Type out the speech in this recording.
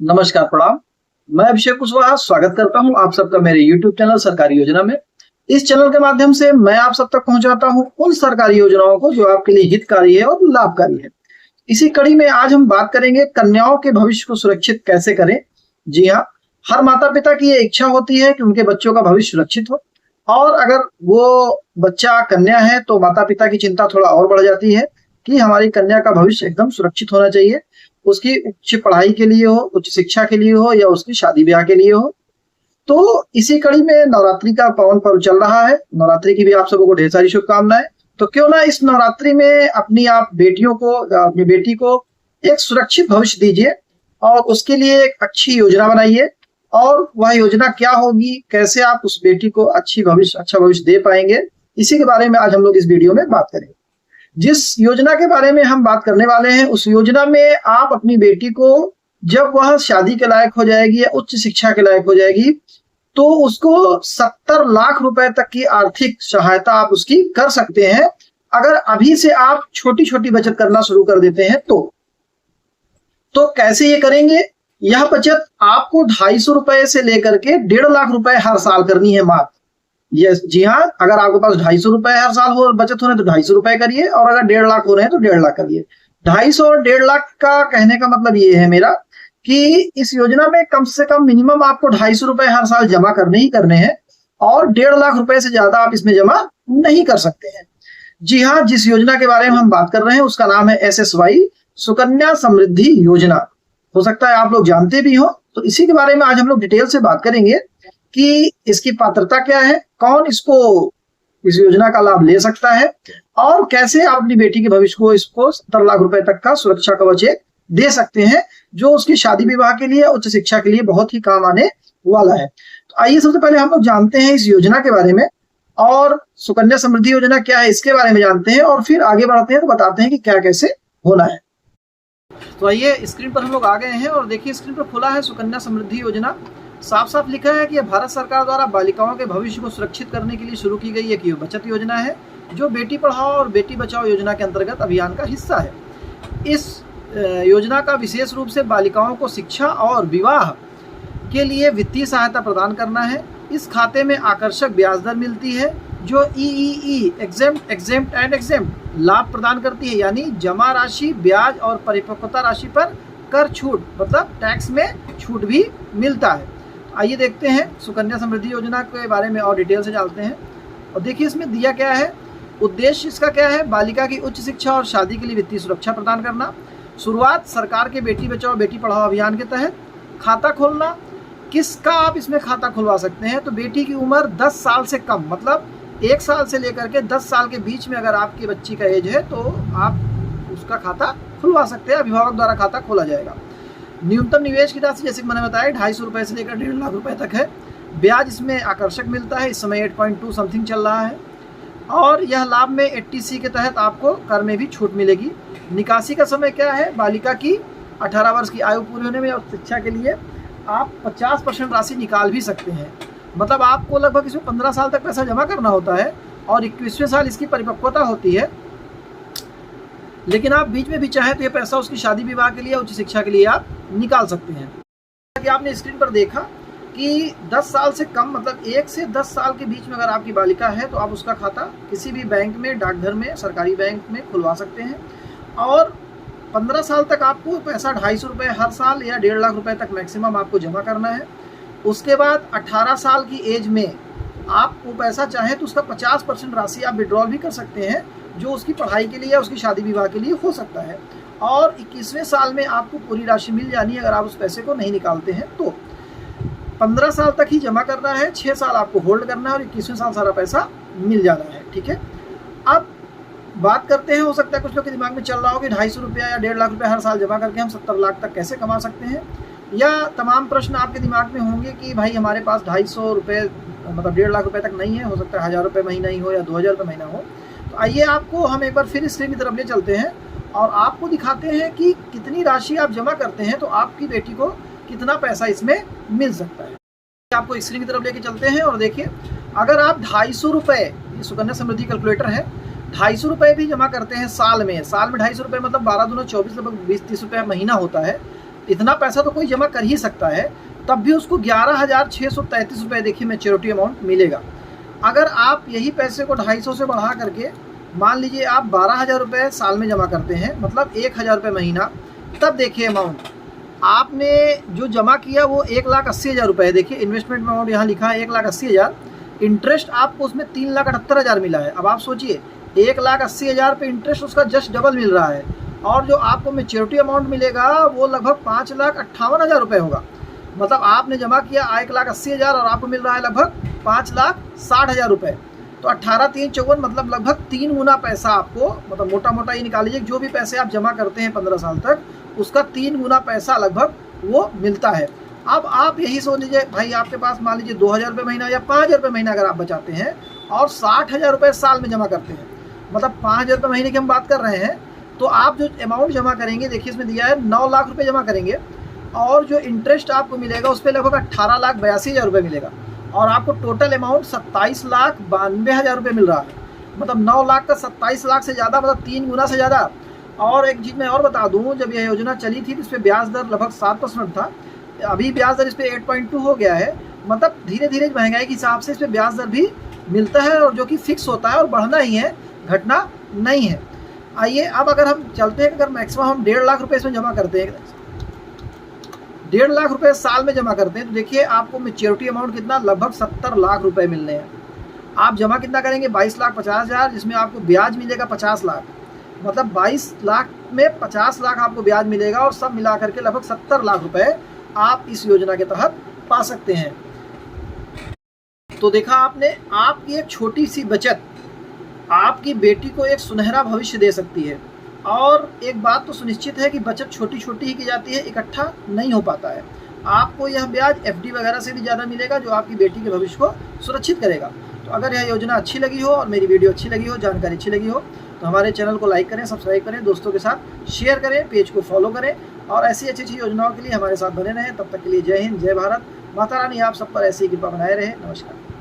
नमस्कार, प्रणाम। मैं अभिषेक कुशवाहा स्वागत करता हूं आप सबका मेरे YouTube चैनल सरकारी योजना में। इस चैनल के माध्यम से मैं आप सब तक पहुंचाता हूं उन सरकारी योजनाओं को जो आपके लिए हितकारी है और लाभकारी है। इसी कड़ी में आज हम बात करेंगे कन्याओं के भविष्य को सुरक्षित कैसे करें। जी हाँ, हर माता पिता की ये इच्छा होती है कि उनके बच्चों का भविष्य सुरक्षित हो, और अगर वो बच्चा कन्या है तो माता पिता की चिंता थोड़ा और बढ़ जाती है कि हमारी कन्या का भविष्य एकदम सुरक्षित होना चाहिए। उसकी उच्च पढ़ाई के लिए हो, उच्च शिक्षा के लिए हो, या उसकी शादी ब्याह के लिए हो। तो इसी कड़ी में नवरात्रि का पावन पर्व चल रहा है। नवरात्रि की भी आप सबको ढेर सारी शुभकामनाएं। तो क्यों ना इस नवरात्रि में अपनी आप बेटियों को, अपनी बेटी को एक सुरक्षित भविष्य दीजिए और उसके लिए एक अच्छी योजना बनाइए। और वह योजना क्या होगी, कैसे आप उस बेटी को अच्छा भविष्य दे पाएंगे, इसी के बारे में आज हम लोग इस वीडियो में बात करेंगे। जिस योजना के बारे में हम बात करने वाले हैं, उस योजना में आप अपनी बेटी को जब वह शादी के लायक हो जाएगी या उच्च शिक्षा के लायक हो जाएगी, तो उसको 70 लाख रुपए तक की आर्थिक सहायता आप उसकी कर सकते हैं, अगर अभी से आप छोटी छोटी बचत करना शुरू कर देते हैं तो कैसे ये करेंगे? यह बचत आपको 250 रुपए से लेकर के 1.5 लाख रुपए हर साल करनी है मात्र। यस, जी हाँ, अगर आपके पास 250 रुपए हर साल हो बचत हो रहे हैं तो 250 रुपए करिए, और अगर 1.5 लाख हो रहे हैं तो 1.5 लाख करिए। 250 और 1.5 लाख का कहने का मतलब ये है मेरा कि इस योजना में कम से कम मिनिमम आपको 250 रुपए हर साल जमा करने ही करने हैं, और 1.5 लाख रुपए से ज्यादा आप इसमें जमा नहीं कर सकते हैं। जी हाँ, जिस योजना के बारे में हम बात कर रहे हैं उसका नाम है SSY, सुकन्या समृद्धि योजना। हो सकता है आप लोग जानते भी हो, तो इसी के बारे में आज हम लोग डिटेल से बात करेंगे कि इसकी पात्रता क्या है, कौन इस योजना का लाभ ले सकता है, और कैसे आप अपनी बेटी के भविष्य को 70 लाख रुपए तक का सुरक्षा कवच दे सकते हैं, जो उसकी शादी विवाह के लिए, उच्च शिक्षा के लिए बहुत ही काम आने वाला है। तो आइए सबसे पहले हम लोग जानते हैं इस योजना के बारे में, और सुकन्या समृद्धि योजना क्या है इसके बारे में जानते हैं, और फिर आगे बढ़ते हैं तो बताते हैं कि क्या कैसे होना है। तो आइए, स्क्रीन पर हम लोग आ गए हैं और देखिए स्क्रीन पर खुला है सुकन्या समृद्धि योजना। साफ साफ लिखा है कि यह भारत सरकार द्वारा बालिकाओं के भविष्य को सुरक्षित करने के लिए शुरू की गई एक बचत योजना है, जो बेटी पढ़ाओ और बेटी बचाओ योजना के अंतर्गत अभियान का हिस्सा है। इस योजना का विशेष रूप से बालिकाओं को शिक्षा और विवाह के लिए वित्तीय सहायता प्रदान करना है। इस खाते में आकर्षक ब्याज दर मिलती है, जो EEE एग्जेम्प्ट एंड एग्जेम्प्ट लाभ प्रदान करती है, यानी जमा राशि, ब्याज और परिपक्वता राशि पर कर छूट, मतलब टैक्स में छूट भी मिलता है। आइए देखते हैं सुकन्या समृद्धि योजना के बारे में और डिटेल से जानते हैं। और देखिए इसमें दिया क्या है, उद्देश्य इसका क्या है, बालिका की उच्च शिक्षा और शादी के लिए वित्तीय सुरक्षा प्रदान करना। शुरुआत सरकार के बेटी बचाओ बेटी पढ़ाओ अभियान के तहत। खाता खोलना, किसका आप इसमें खाता खुलवा सकते हैं, तो बेटी की उम्र 10 साल से कम, मतलब 1 साल से लेकर के 10 साल के बीच में अगर आपकी बच्ची का एज है तो आप उसका खाता खुलवा सकते हैं, अभिभावक द्वारा खाता खोला जाएगा। न्यूनतम निवेश की राशि जैसे कि मैंने बताया 250 रुपए से लेकर 1.5 लाख रुपए तक है। ब्याज इसमें आकर्षक मिलता है, इस समय 8.2 समथिंग चल रहा है, और यह लाभ में 80C के तहत आपको कर में भी छूट मिलेगी। निकासी का समय क्या है, बालिका की 18 वर्ष की आयु पूरी होने में और शिक्षा के लिए आप 50% राशि निकाल भी सकते हैं। मतलब आपको लगभग इसमें 15 साल तक पैसा जमा करना होता है, और 21वें साल इसकी परिपक्वता होती है। लेकिन आप बीच में भी चाहें तो ये पैसा उसकी शादी विवाह के लिए, उच्च शिक्षा के लिए आप निकाल सकते हैं। कि आपने स्क्रीन पर देखा कि 10 साल से कम, मतलब 1 से 10 साल के बीच में अगर आपकी बालिका है तो आप उसका खाता किसी भी बैंक में, डाकघर में, सरकारी बैंक में खुलवा सकते हैं। और 15 साल तक आपको पैसा 250 रुपये हर साल या 1.5 लाख रुपए तक मैक्सिमम आपको जमा करना है। उसके बाद 18 साल की एज में आप वो पैसा चाहें तो उसका 50% राशि आप विड्रॉल भी कर सकते हैं, जो उसकी पढ़ाई के लिए या उसकी शादी विवाह के लिए हो सकता है। और 21वें साल में आपको पूरी राशि मिल जानी है अगर आप उस पैसे को नहीं निकालते हैं तो। 15 साल तक ही जमा करना है, 6 साल आपको होल्ड करना है, और 21वें साल सारा पैसा मिल जाना है। ठीक है, अब बात करते हैं, हो सकता है कुछ लोग के दिमाग में चल रहा हो कि 250 रुपया या 1.5 लाख रुपये हर साल जमा करके हम 70 लाख तक कैसे कमा सकते हैं, या तमाम प्रश्न आपके दिमाग में होंगे कि भाई हमारे पास 250 रुपये मतलब 1.5 लाख रुपए तक नहीं है, हो सकता है 1000 रुपये महीना ही हो या 2000 रुपये महीना हो। तो आइए आपको हम एक बार फिर स्क्रीन की तरफ ले चलते हैं और आपको दिखाते हैं कि कितनी राशि आप जमा करते हैं तो आपकी बेटी को कितना पैसा इसमें मिल सकता है। आपको स्क्रीन की तरफ लेके चलते हैं और देखिए, अगर आप 250 रुपये, ये सुकन्या समृद्धि कैलकुलेटर है, 250 रुपये भी जमा करते हैं साल में 250 रुपये मतलब 12 दूना 24, लगभग 20-30 रुपये महीना होता है। इतना पैसा तो कोई जमा कर ही सकता है, तब भी उसको 11,633 रुपये देखिए मैच्योरिटी अमाउंट मिलेगा। अगर आप यही पैसे को 250 से बढ़ा करके मान लीजिए आप 12,000 रुपये साल में जमा करते हैं, मतलब 1,000 रुपये महीना, तब देखिए अमाउंट आपने जो जमा किया वो 1,80,000 रुपये है। देखिए इन्वेस्टमेंट अमाउंट यहाँ लिखा है 1,80,000, इंटरेस्ट आपको उसमें 3,78,000 मिला है। अब आप सोचिए 1,80,000 पे इंटरेस्ट उसका जस्ट डबल मिल रहा है, और जो आपको मैच्योरिटी अमाउंट मिलेगा वो लगभग 5,58,000 रुपये होगा। मतलब आपने जमा किया 1,80,000 और आपको मिल रहा है लगभग 5,60,000 रुपये। तो 18×3 = 54, मतलब लगभग 3 गुना पैसा आपको, मतलब मोटा मोटा ये निकाल लीजिए जो भी पैसे आप जमा करते हैं 15 साल तक, उसका 3 गुना पैसा लगभग वो मिलता है। अब आप यही सोच लीजिए भाई आपके पास मान लीजिए 2,000 रुपये महीना या 5,000 रुपये महीना अगर आप बचाते हैं और 60,000 रुपये साल में जमा करते हैं, मतलब 5,000 रुपये महीने की हम बात कर रहे हैं, तो आप जो अमाउंट जमा करेंगे देखिए इसमें दिया है 9 लाख रुपये जमा करेंगे, और जो इंटरेस्ट आपको मिलेगा उस पर लगभग 18,82,000 रुपये मिलेगा, और आपको टोटल अमाउंट 27,92,000 रुपये मिल रहा है। मतलब 9 लाख का 27 लाख से ज़्यादा, मतलब 3 गुना से ज़्यादा। और एक चीज़ मैं और बता दूं, जब यह योजना चली थी तो इस पर ब्याज दर लगभग 7% था, अभी ब्याज दर इस पर 8.2 हो गया है। मतलब धीरे धीरे महंगाई के हिसाब से इस पर ब्याज दर भी मिलता है, और जो कि फिक्स होता है और बढ़ना ही है, घटना नहीं है। आइए अब अगर हम चलते हैं, अगर मैक्सिमम हम 1.5 लाख रुपये इसमें जमा करते हैं, 1.5 लाख रुपये साल में जमा करते हैं, तो देखिए आपको मैच्योरिटी अमाउंट कितना, लगभग 70 लाख रुपए मिलने हैं। आप जमा कितना करेंगे, 22,50,000, जिसमें आपको ब्याज मिलेगा 50 लाख, मतलब 22 लाख में 50 लाख आपको ब्याज मिलेगा, और सब मिला करके लगभग 70 लाख रुपए आप इस योजना के तहत पा सकते हैं। तो देखा आपने, आपकी एक छोटी सी बचत आपकी बेटी को एक सुनहरा भविष्य दे सकती है। और एक बात तो सुनिश्चित है कि बचत छोटी छोटी ही की जाती है, इकट्ठा नहीं हो पाता है। आपको यह ब्याज एफडी वगैरह से भी ज़्यादा मिलेगा, जो आपकी बेटी के भविष्य को सुरक्षित करेगा। तो अगर यह योजना अच्छी लगी हो और मेरी वीडियो अच्छी लगी हो, जानकारी अच्छी लगी हो, तो हमारे चैनल को लाइक करें, सब्सक्राइब करें, दोस्तों के साथ शेयर करें, पेज को फॉलो करें, और ऐसी अच्छी अच्छी योजनाओं के लिए हमारे साथ बने रहें। तब तक के लिए जय हिंद, जय भारत, माता रानी आप सब पर ऐसी कृपा बनाए रहे। नमस्कार।